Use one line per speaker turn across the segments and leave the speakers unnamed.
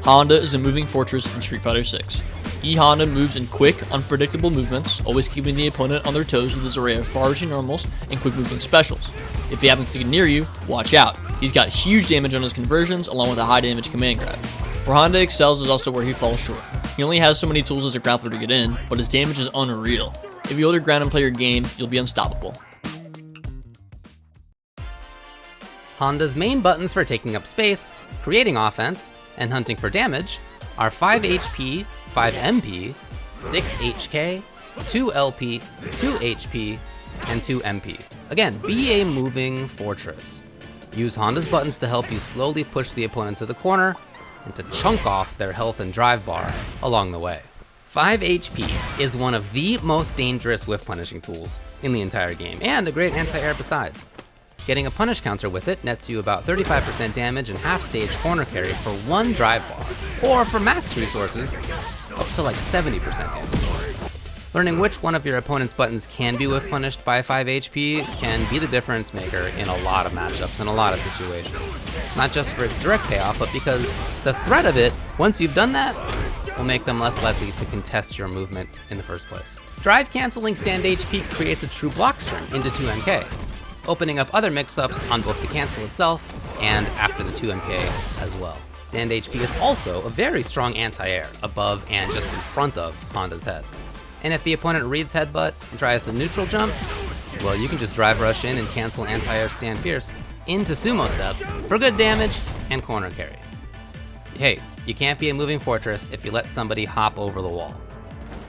Honda is a moving fortress in Street Fighter 6. E.Honda moves in quick, unpredictable movements, always keeping the opponent on their toes with his array of far-reaching normals and quick-moving specials. If he happens to get near you, watch out. He's got huge damage on his conversions, along with a high-damage command grab. Where Honda excels is also where he falls short. He only has so many tools as a grappler to get in, but his damage is unreal. If you hold your ground and play your game, you'll be unstoppable.
Honda's main buttons for taking up space, creating offense, and hunting for damage are 5 HP, 5 MP, 6 HK, 2 LP, 2 HP, and 2 MP. Again, be a moving fortress. Use Honda's buttons to help you slowly push the opponent to the corner and to chunk off their health and drive bar along the way. 5 HP is one of the most dangerous whiff punishing tools in the entire game, and a great anti-air besides. Getting a punish counter with it nets you about 35% damage and half-stage corner carry for 1 drive bar, or for max resources, up to like 70% damage. Learning which one of your opponent's buttons can be whiff punished by 5 HP can be the difference maker in a lot of matchups and a lot of situations. Not just for its direct payoff, but because the threat of it, once you've done that, will make them less likely to contest your movement in the first place. Drive canceling stand HP creates a true block string into 2MK, opening up other mix-ups on both the cancel itself and after the 2MK as well. Stand HP is also a very strong anti-air above and just in front of Honda's head. And if the opponent reads headbutt and tries to neutral jump, well, you can just drive rush in and cancel anti-air stand fierce into sumo step for good damage and corner carry. Hey, you can't be a moving fortress if you let somebody hop over the wall.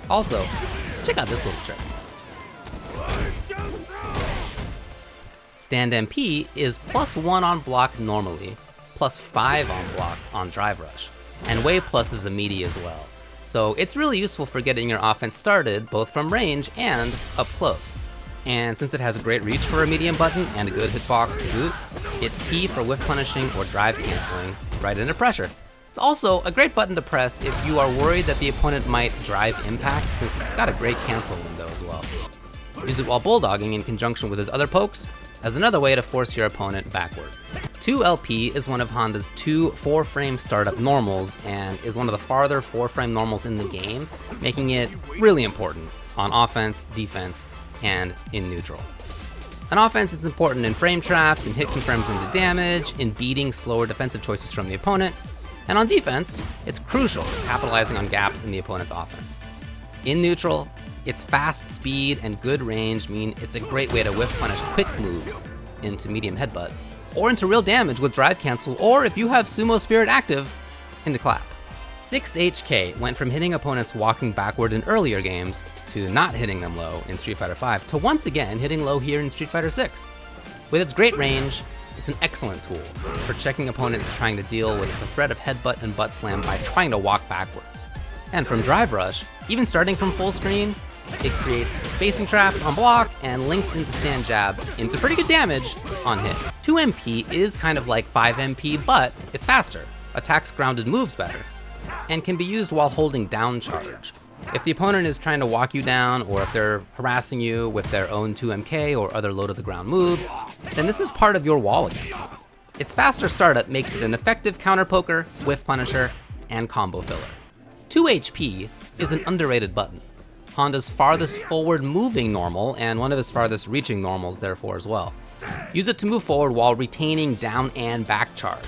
Also, check out this little trick. Stand MP is +1 on block normally, +5 on block on drive rush, and way plus is a meaty as well. So it's really useful for getting your offense started both from range and up close. And since it has a great reach for a medium button and a good hitbox to boot, it's key for whiff punishing or drive canceling right into pressure. It's also a great button to press if you are worried that the opponent might drive impact, since it's got a great cancel window as well. Use it while bulldogging in conjunction with his other pokes as another way to force your opponent backward. 2LP is one of Honda's 2 4-frame startup normals and is one of the farther 4-frame normals in the game, making it really important on offense, defense, and in neutral. On offense, it's important in frame traps, in hit confirms into damage, in beating slower defensive choices from the opponent, and on defense, it's crucial in capitalizing on gaps in the opponent's offense. In neutral, its fast speed and good range mean it's a great way to whiff punish quick moves into medium headbutt, or into real damage with drive cancel, or if you have Sumo Spirit active, into clap. 6 HK went from hitting opponents walking backward in earlier games to not hitting them low in Street Fighter V to once again hitting low here in Street Fighter 6. With its great range, it's an excellent tool for checking opponents trying to deal with the threat of headbutt and butt slam by trying to walk backwards. And from drive rush, even starting from full screen, it creates spacing traps on block and links into stand jab into pretty good damage on hit. 2MP is kind of like 5MP, but it's faster, attacks grounded moves better, and can be used while holding down charge. If the opponent is trying to walk you down, or if they're harassing you with their own 2MK or other low to the ground moves, then this is part of your wall against them. Its faster startup makes it an effective counter poker, whiff punisher, and combo filler. 2 HP is an underrated button. Honda's farthest forward moving normal, and one of his farthest reaching normals therefore as well. Use it to move forward while retaining down and back charge,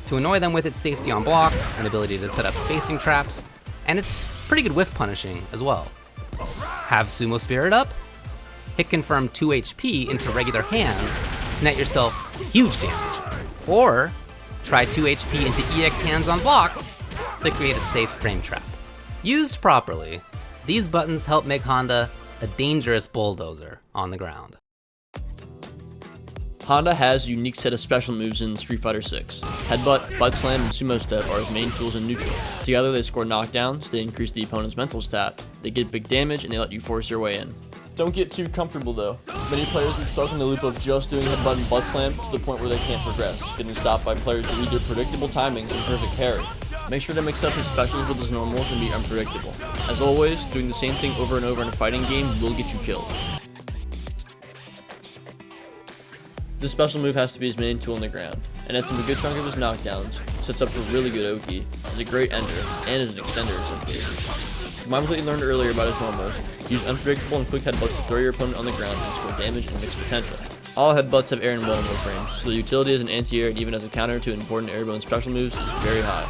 to annoy them with its safety on block and ability to set up spacing traps, and it's pretty good whiff punishing as well. Have Sumo Spirit up? Hit confirm 2 HP into regular hands to net yourself huge damage, or try 2 HP into EX hands on block to create a safe frame trap. Used properly, these buttons help make Honda a dangerous bulldozer on the ground.
Honda has a unique set of special moves in Street Fighter 6. Headbutt, butt slam, and sumo step are his main tools in neutral. Together they score knockdowns, they increase the opponent's mental stat, they get big damage, and they let you force your way in. Don't get too comfortable though. Many players get stuck in the loop of just doing headbutt and butt slam to the point where they can't progress, getting stopped by players who either predictable timings and perfect parry. Make sure to mix up his specials with his normals and be unpredictable. As always, doing the same thing over and over in a fighting game will get you killed. This special move has to be his main tool on the ground. and adds him a good chunk of his knockdowns, sets up for really good Oki, is a great ender, and is an extender in some cases. Combined with what you learned earlier about his normals, use unpredictable and quick headbutts to throw your opponent on the ground and score damage and mix potential. All headbutts have air and well in both frames, so the utility as an anti-air and even as a counter to important airborne special moves is very high.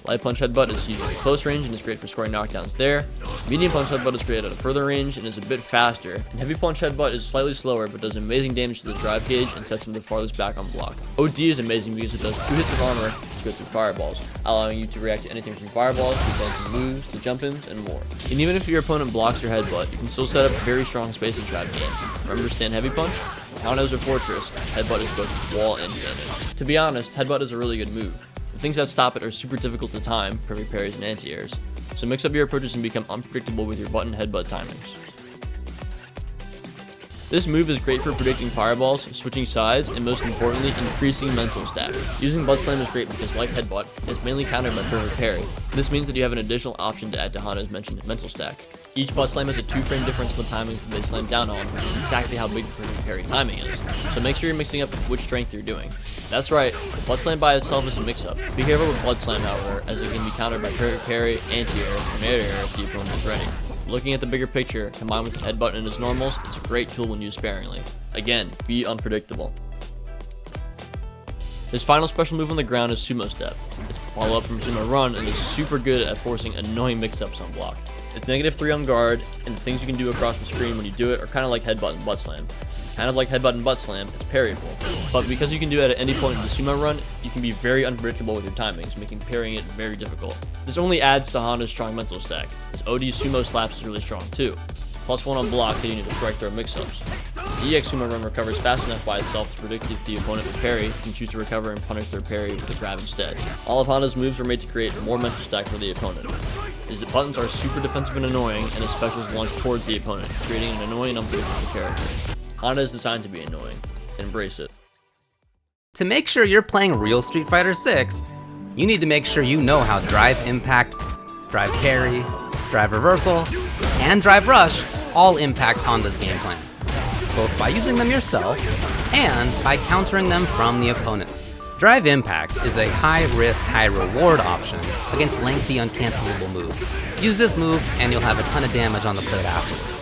Light punch headbutt is usually close range and is great for scoring knockdowns there. Medium punch headbutt is great at a further range and is a bit faster. And heavy punch headbutt is slightly slower but does amazing damage to the drive gauge and sets him the farthest back on block. OD is amazing because it does 2 hits of armor to go through fireballs, allowing you to react to anything from fireballs to dancing moves to jump-ins and more. And even if your opponent blocks your headbutt, you can still set up very strong spacing trap games. Remember to stand heavy punch? Count as a fortress, headbutt is both wall and standing. To be honest, headbutt is a really good move. The things that stop it are super difficult to time, perfect parries and anti-airs, so mix up your approaches and become unpredictable with your button headbutt timings. This move is great for predicting fireballs, switching sides, and most importantly, increasing mental stack. Using butt slam is great because, like headbutt, it's mainly countered by perfect parry. This means that you have an additional option to add to Honda's mentioned mental stack. Each butt slam has a 2-frame difference in the timings that they slam down on, which is exactly how big the perfect parry timing is, so make sure you're mixing up which strength you're doing. That's right, butt slam by itself is a mix-up. Be careful with butt slam, however, as it can be countered by perfect parry, anti-air, and air if the opponent is ready. Looking at the bigger picture, combined with the headbutt and his normals, it's a great tool when used sparingly. Again, be unpredictable. His final special move on the ground is Sumo Step. It's the follow-up from Sumo Run and is super good at forcing annoying mix-ups on block. It's -3 on guard, and the things you can do across the screen when you do it are kind of like headbutt and butt slam. Kind of like headbutt and butt slam, it's parryable. But because you can do it at any point in the Sumo Run, you can be very unpredictable with your timings, making parrying it very difficult. This only adds to Honda's strong mental stack, as OD's Sumo Slaps is really strong too. +1 on block hitting you to strike throw mix-ups. The EX Sumo Run recovers fast enough by itself to predict if the opponent will parry, you can choose to recover and punish their parry with a grab instead. All of Honda's moves were made to create more mental stack for the opponent. His buttons are super defensive and annoying, and his specials launch towards the opponent, creating an annoying and unpredictable character. Honda is designed to be annoying. Embrace it.
To make sure you're playing real Street Fighter 6, you need to make sure you know how drive impact, drive parry, drive reversal, and drive rush all impact Honda's game plan, both by using them yourself and by countering them from the opponent. Drive impact is a high-risk, high-reward option against lengthy, uncancelable moves. Use this move and you'll have a ton of damage on the plate afterwards.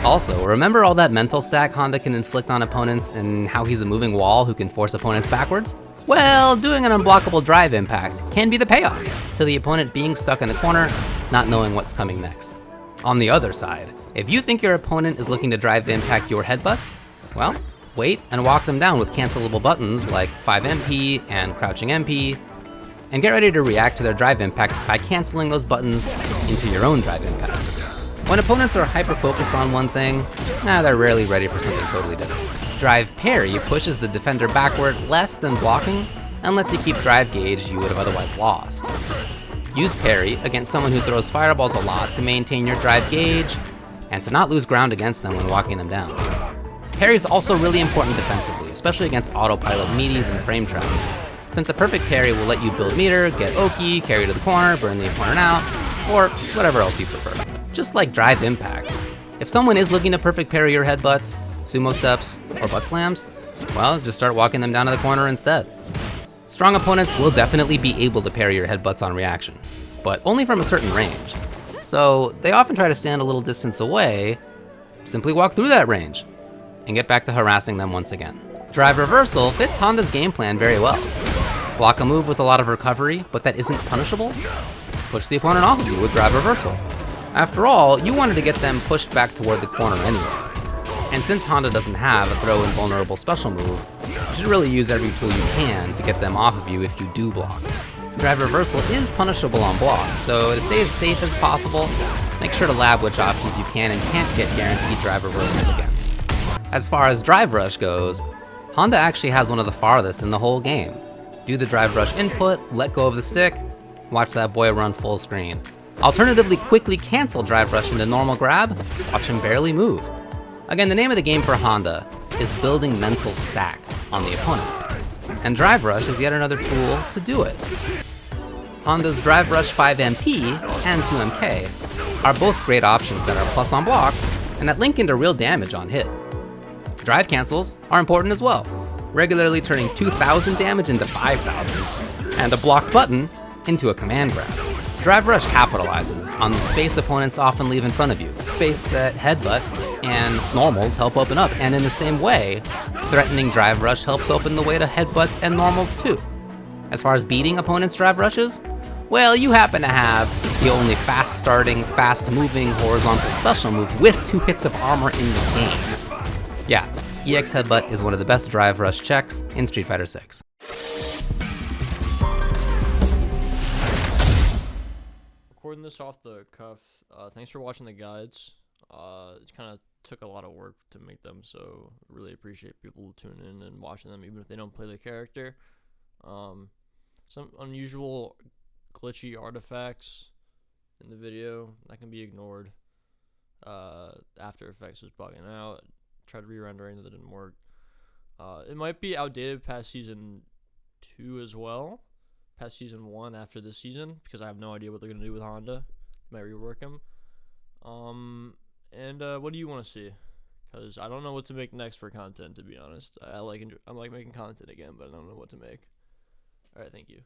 Also, remember all that mental stack Honda can inflict on opponents and how he's a moving wall who can force opponents backwards? Well, doing an unblockable drive impact can be the payoff to the opponent being stuck in a corner, not knowing what's coming next. On the other side, if you think your opponent is looking to drive impact your headbutts, well, wait and walk them down with cancelable buttons like 5MP and crouching MP, and get ready to react to their drive impact by canceling those buttons into your own drive impact. When opponents are hyper-focused on one thing, they're rarely ready for something totally different. Drive parry pushes the defender backward less than blocking and lets you keep drive gauge you would have otherwise lost. Use parry against someone who throws fireballs a lot to maintain your drive gauge and to not lose ground against them when walking them down. Parry is also really important defensively, especially against autopilot meaties and frame traps, since a perfect parry will let you build meter, get Oki, carry to the corner, burn the opponent out, or whatever else you prefer. Just like drive impact, if someone is looking to perfect parry your headbutts, sumo steps, or butt slams, well, just start walking them down to the corner instead. Strong opponents will definitely be able to parry your headbutts on reaction, but only from a certain range. So they often try to stand a little distance away, simply walk through that range, and get back to harassing them once again. Drive reversal fits Honda's game plan very well. Block a move with a lot of recovery, but that isn't punishable? Push the opponent off of you with drive reversal. After all, you wanted to get them pushed back toward the corner anyway. And since Honda doesn't have a throw invulnerable special move, you should really use every tool you can to get them off of you if you do block. Drive reversal is punishable on block, so to stay as safe as possible, make sure to lab which options you can and can't get guaranteed drive reversals against. As far as drive rush goes, Honda actually has one of the farthest in the whole game. Do the drive rush input, let go of the stick, watch that boy run full screen. Alternatively, quickly cancel drive rush into normal grab, watch him barely move. Again, the name of the game for Honda is building mental stack on the opponent, and drive rush is yet another tool to do it. Honda's drive rush 5MP and 2MK are both great options that are plus on block and that link into real damage on hit. Drive cancels are important as well. regularly turning 2,000 damage into 5,000, and a block button into a command grab. Drive Rush capitalizes on the space opponents often leave in front of you, space that Headbutt and normals help open up, and in the same way, threatening Drive Rush helps open the way to Headbutts and normals too. As far as beating opponents' Drive Rushes, well, you happen to have the only fast-starting, fast-moving horizontal special move with 2 hits of armor in the game. Yeah, EX Headbutt is one of the best Drive Rush checks in Street Fighter 6.
Recording this off the cuff. Thanks for watching the guides. It kind of took a lot of work to make them, so really appreciate people tuning in and watching them, even if they don't play the character. Some unusual glitchy artifacts in the video that can be ignored. After Effects was bugging out. Tried re-rendering, that didn't work. It might be outdated past season 2 as well. Past season 1 after this season, because I have no idea what they're gonna do with Honda. They might rework him. What do you want to see? Because I don't know what to make next for content, to be honest. I like making content again, but I don't know what to make. All right, thank you.